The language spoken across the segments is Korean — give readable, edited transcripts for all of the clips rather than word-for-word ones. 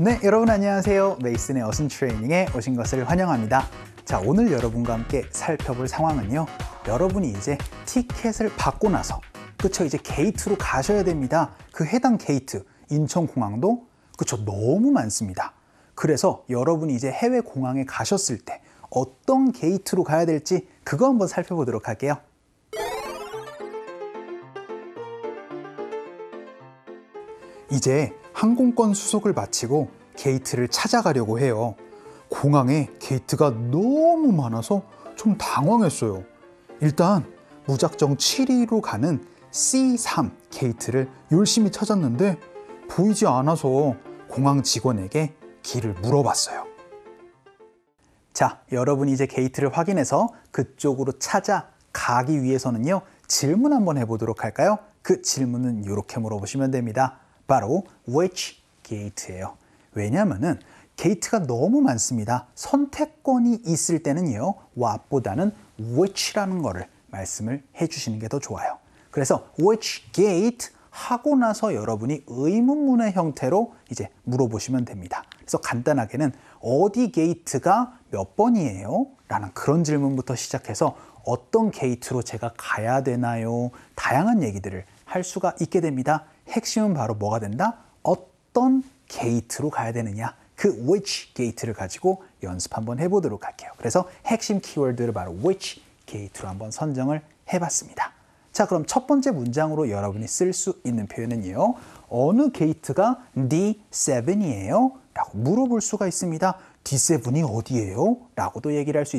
네, 여러분 안녕하세요. 메이슨의 어순 트레이닝에 오신 것을 환영합니다. 자, 오늘 여러분과 함께 살펴볼 상황은요. 여러분이 이제 티켓을 받고 나서 그쵸, 이제 게이트로 가셔야 됩니다. 그 해당 게이트, 인천공항도 그쵸, 너무 많습니다. 그래서 여러분이 이제 해외 공항에 가셨을 때 어떤 게이트로 가야 될지 그거 한번 살펴보도록 할게요. 이제 항공권 수속을 마치고 게이트를 찾아가려고 해요. 공항에 게이트가 너무 많아서 좀 당황했어요. 일단 무작정 7위로 가는 C3 게이트를 열심히 찾았는데 보이지 않아서 공항 직원에게 길을 물어봤어요. 자, 여러분이 이제 게이트를 확인해서 그쪽으로 찾아가기 위해서는요, 질문 한번 해보도록 할까요? 그 질문은 이렇게 물어보시면 됩니다. 바로 which gate예요. 왜냐하면은 게이트가 너무 많습니다. 선택권이 있을 때는요, what보다는 which라는 거를 말씀을 해주시는 게 더 좋아요. 그래서 which gate 하고 나서 여러분이 의문문의 형태로 이제 물어보시면 됩니다. 그래서 간단하게는 어디 게이트가 몇 번이에요? 라는 그런 질문부터 시작해서 어떤 게이트로 제가 가야 되나요? 다양한 얘기들을 할 수가 있게 됩니다. 핵심은 바로 뭐가 된다? 어떤 게이트로 가야 되느냐? 그 which 게이트를 가지고 연습 한번 해보도록 할게요. 그래서 핵심 키워드를 바로 which 게이트로 한번 선정을 해봤습니다. 자, 그럼 첫 번째 문장으로 여러분이 쓸 수 있는 표현은요. 어느 게이트가 D7이에요? 라고 물어볼 수가 있습니다. D7이 어디예요? 라고도 얘기를 할 수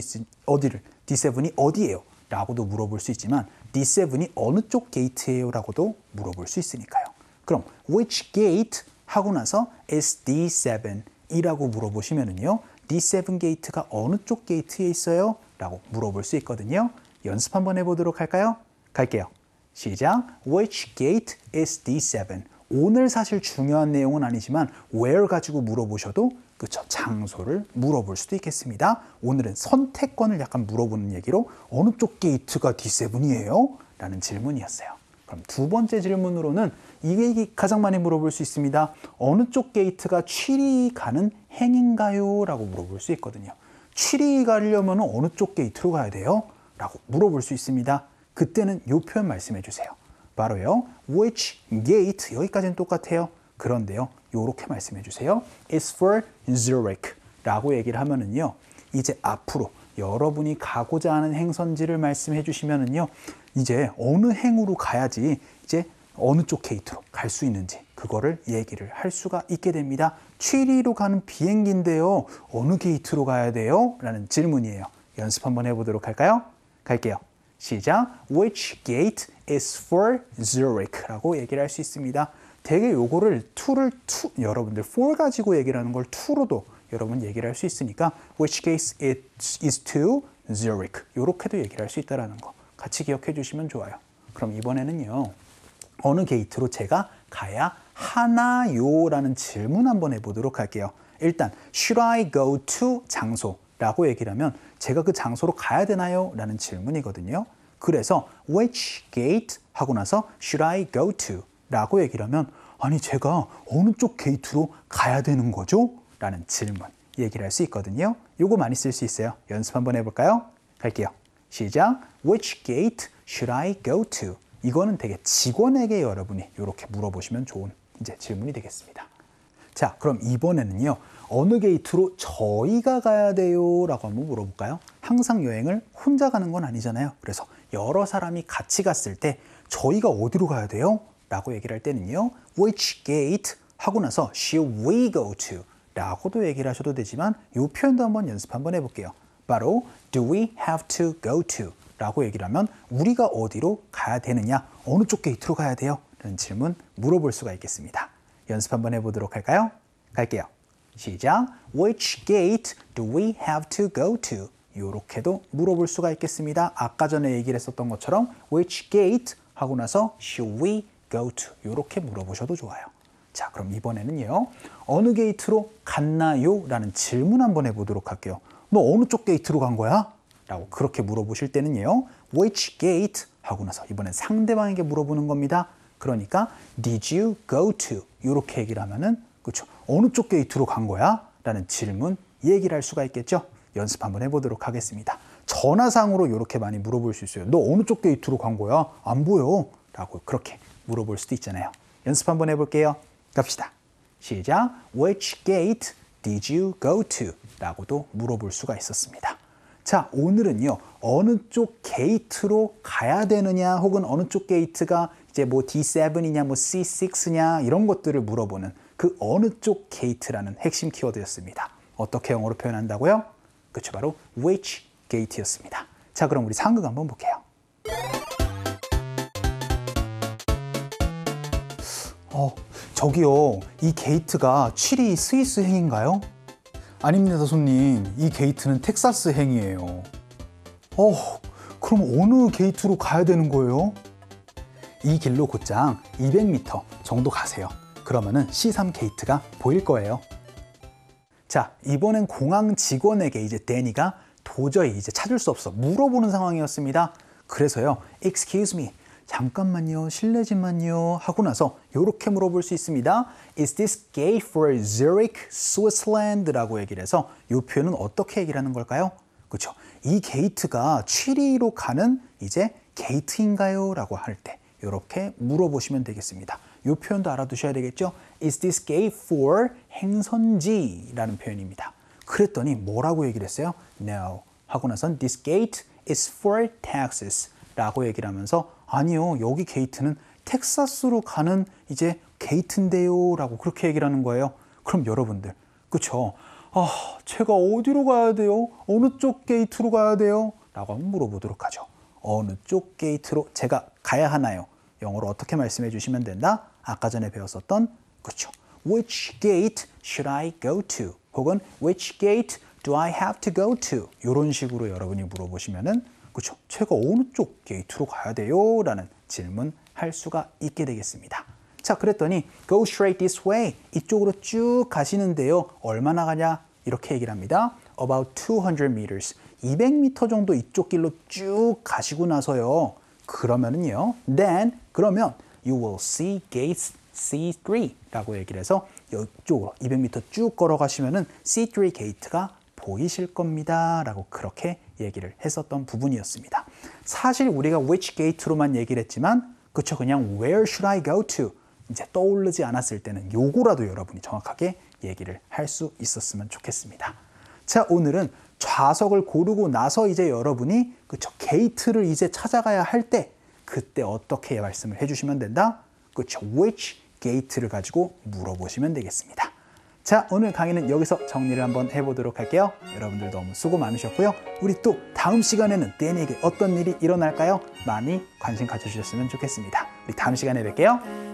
D7이 어디예요? 라고도 물어볼 수 있지만 D7이 어느 쪽 게이트예요? 라고도 물어볼 수 있으니까요. 그럼 which gate 하고 나서 is D7 이라고 물어보시면은요, D7 게이트가 어느 쪽 게이트에 있어요? 라고 물어볼 수 있거든요. 연습 한번 해보도록 할까요? 갈게요. 시작. Which gate is D7? 오늘 사실 중요한 내용은 아니지만 where 가지고 물어보셔도 그쵸, 장소를 물어볼 수도 있겠습니다. 오늘은 선택권을 약간 물어보는 얘기로 어느 쪽 게이트가 D7이에요? 라는 질문이었어요. 그럼 두 번째 질문으로는 이게 가장 많이 물어볼 수 있습니다. 어느 쪽 게이트가 7위 가는 행인가요? 라고 물어볼 수 있거든요. 7위 가려면 어느 쪽 게이트로 가야 돼요? 라고 물어볼 수 있습니다. 그때는 이 표현 말씀해 주세요. 바로요. Which gate? 여기까지는 똑같아요. 그런데요. 요렇게 말씀해 주세요. It's for Zurich 라고 얘기를 하면은요. 이제 앞으로 여러분이 가고자 하는 행선지를 말씀해 주시면은요. 이제 어느 행으로 가야지 이제 어느 쪽 게이트로 갈 수 있는지 그거를 얘기를 할 수가 있게 됩니다. 7위로 가는 비행기인데요. 어느 게이트로 가야 돼요? 라는 질문이에요. 연습 한번 해보도록 할까요? 갈게요. 시작. Which gate is for Zurich? 라고 얘기를 할 수 있습니다. 되게 요거를 여러분들 for 가지고 얘기를 하는 걸 to로도 여러분 얘기를 할 수 있으니까 which gate is to Zurich 요렇게도 얘기를 할 수 있다는 거 같이 기억해 주시면 좋아요. 그럼 이번에는요. 어느 게이트로 제가 가야 하나요? 라는 질문 한번 해보도록 할게요. 일단 should I go to 장소라고 얘기를 하면 제가 그 장소로 가야 되나요? 라는 질문이거든요. 그래서 which gate 하고 나서 should I go to? 라고 얘기를 하면 아니 제가 어느 쪽 게이트로 가야 되는 거죠? 라는 질문 얘기를 할 수 있거든요. 요거 많이 쓸 수 있어요. 연습 한번 해볼까요? 갈게요. 시작. Which gate should I go to? 이거는 되게 직원에게 여러분이 이렇게 물어보시면 좋은 이제 질문이 되겠습니다. 자, 그럼 이번에는요. 어느 게이트로 저희가 가야 돼요? 라고 한번 물어볼까요? 항상 여행을 혼자 가는 건 아니잖아요. 그래서 여러 사람이 같이 갔을 때 저희가 어디로 가야 돼요? 라고 얘기를 할 때는요. Which gate 하고 나서 should we go to? 라고도 얘기를 하셔도 되지만 이 표현도 한번 연습 한번 해볼게요. 바로 do we have to go to? 라고 얘기를 하면 우리가 어디로 가야 되느냐? 어느 쪽 게이트로 가야 돼요? 라는 질문 물어볼 수가 있겠습니다. 연습 한번 해보도록 할까요? 갈게요. 시작. Which gate do we have to go to? 이렇게도 물어볼 수가 있겠습니다. 아까 전에 얘기를 했었던 것처럼 which gate 하고 나서 should we go to? 이렇게 물어보셔도 좋아요. 자, 그럼 이번에는요. 어느 게이트로 갔나요? 라는 질문 한번 해보도록 할게요. 너 어느 쪽 게이트로 간 거야? 라고 그렇게 물어보실 때는요. Which gate? 하고 나서 이번엔 상대방에게 물어보는 겁니다. 그러니까 Did you go to? 이렇게 얘기를 하면은 그렇죠? 어느 쪽 게이트로 간 거야? 라는 질문 얘기를 할 수가 있겠죠? 연습 한번 해보도록 하겠습니다. 전화상으로 이렇게 많이 물어볼 수 있어요. 너 어느 쪽 게이트로 간 거야? 안 보여. 라고 그렇게 물어볼 수도 있잖아요. 연습 한번 해볼게요. 갑시다. 시작. Which gate did you go to? 라고도 물어볼 수가 있었습니다. 자, 오늘은요, 어느 쪽 게이트로 가야 되느냐, 혹은 어느 쪽 게이트가 이제 뭐 D7이냐, 뭐 C6냐, 이런 것들을 물어보는 그 어느 쪽 게이트라는 핵심 키워드였습니다. 어떻게 영어로 표현한다고요? 그쵸, 바로 which gate였습니다. 자, 그럼 우리 상극 한번 볼게요. 저기요, 이 게이트가 취리 스위스행인가요? 아닙니다, 손님. 이 게이트는 텍사스행이에요. 그럼 어느 게이트로 가야 되는 거예요? 이 길로 곧장 200m 정도 가세요. 그러면은 C3 게이트가 보일 거예요. 자, 이번엔 공항 직원에게 이제 데니가 도저히 이제 찾을 수 없어 물어보는 상황이었습니다. 그래서요, excuse me, 잠깐만요, 실례지만요 하고 나서 이렇게 물어볼 수 있습니다. Is this gate for Zurich, Switzerland? 라고 얘기를 해서 이 표현은 어떻게 얘기를 하는 걸까요? 그렇죠? 이 게이트가 취리로 가는 이제 게이트인가요? 라고 할 때 이렇게 물어보시면 되겠습니다. 이 표현도 알아두셔야 되겠죠? Is this gate for 행선지? 라는 표현입니다. 그랬더니 뭐라고 얘기를 했어요? No. 하고 나선 this gate is for Texas 라고 얘기를 하면서 아니요, 여기 게이트는 텍사스로 가는 이제 게이트인데요 라고 그렇게 얘기를 하는 거예요. 그럼 여러분들, 그쵸? 제가 어디로 가야 돼요? 어느 쪽 게이트로 가야 돼요? 라고 한번 물어보도록 하죠. 어느 쪽 게이트로 제가 가야 하나요? 영어로 어떻게 말씀해 주시면 된다? 아까 전에 배웠었던, 그쵸? Which gate should I go to? 혹은 Which gate do I have to go to? 이런 식으로 여러분이 물어보시면은, 그쵸? 제가 어느 쪽 게이트로 가야 돼요? 라는 질문할 수가 있게 되겠습니다. 자, 그랬더니 go straight this way. 이쪽으로 쭉 가시는데요. 얼마나 가냐? 이렇게 얘기를 합니다. About 200 meters. 200m 정도 이쪽 길로 쭉 가시고 나서요. 그러면은요. Then, 그러면 you will see gate C3 라고 얘기를 해서 이쪽으로 200m 쭉 걸어가시면은 C3 게이트가 보이실 겁니다. 라고 그렇게 얘기를 했었던 부분이었습니다. 사실 우리가 which gate로만 얘기를 했지만, 그쵸, 그냥 where should I go to? 이제 떠오르지 않았을 때는 요거라도 여러분이 정확하게 얘기를 할 수 있었으면 좋겠습니다. 자, 오늘은 좌석을 고르고 나서 이제 여러분이, 그쵸, 게이트를 이제 찾아가야 할 때, 그때 어떻게 말씀을 해주시면 된다? 그쵸, which gate를 가지고 물어보시면 되겠습니다. 자, 오늘 강의는 여기서 정리를 한번 해보도록 할게요. 여러분들 너무 수고 많으셨고요. 우리 또 다음 시간에는 데니에게 어떤 일이 일어날까요? 많이 관심 가져주셨으면 좋겠습니다. 우리 다음 시간에 뵐게요.